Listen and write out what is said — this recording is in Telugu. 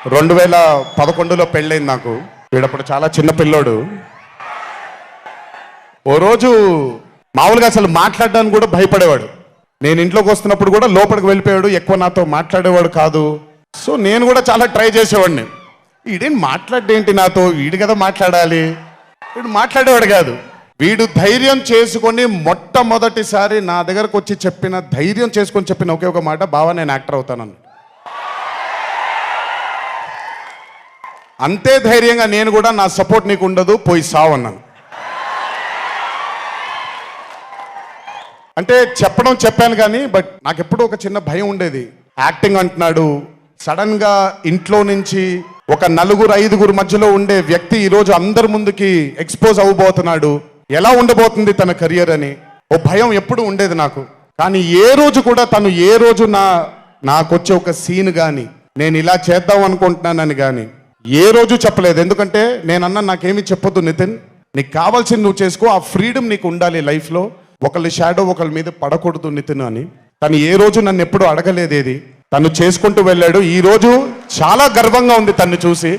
2011లో పెళ్ళైంది నాకు. వీడప్పుడు చాలా చిన్న పిల్లోడు. ఓ రోజు మామూలుగా అసలు మాట్లాడడానికి కూడా భయపడేవాడు. నేను ఇంట్లోకి వస్తున్నప్పుడు కూడా లోపలికి వెళ్ళిపోయాడు, ఎక్కువ నాతో మాట్లాడేవాడు కాదు. సో నేను కూడా చాలా ట్రై చేసేవాడిని. వీడేం మాట్లాడేంటి నాతో, వీడు కదా మాట్లాడాలి, వీడు మాట్లాడేవాడు కాదు. వీడు ధైర్యం చేసుకొని మొట్టమొదటిసారి నా దగ్గరకు వచ్చి ధైర్యం చేసుకొని చెప్పిన ఒకే ఒక మాట, బావా నేను యాక్టర్ అవుతానని. అంతే ధైర్యంగా నేను కూడా, నా సపోర్ట్ నీకు ఉండదు, పోయి సావు అన్నాను. అంటే చెప్పాను కానీ బట్ నాకు ఎప్పుడూ ఒక చిన్న భయం ఉండేది. యాక్టింగ్ అంటున్నాడు, సడన్ గా ఇంట్లో నుంచి ఒక 4-5 మధ్యలో ఉండే వ్యక్తి ఈరోజు అందరి ముందుకి ఎక్స్పోజ్ అవ్వబోతున్నాడు, ఎలా ఉండబోతుంది తన కెరియర్ అని ఓ భయం ఎప్పుడు ఉండేది నాకు. కానీ ఏ రోజు కూడా తను నాకొచ్చే ఒక సీన్ కానీ నేను ఇలా చేద్దాం అనుకుంటున్నానని కానీ ఏ రోజు చెప్పలేదు. ఎందుకంటే నేనన్నా నాకేమీ చెప్పొద్దు నితిన్, నీకు కావాల్సింది నువ్వు చేసుకో, ఆ ఫ్రీడమ్ నీకు ఉండాలి లైఫ్లో, ఒకళ్ళ షాడో ఒకళ్ళ మీద పడకూడదు నితిన్ అని. తను ఏ రోజు నన్ను ఎప్పుడు అడగలేదేది, తను చేసుకుంటూ వెళ్ళాడు. ఈ రోజు చాలా గర్వంగా ఉంది తను చూసి.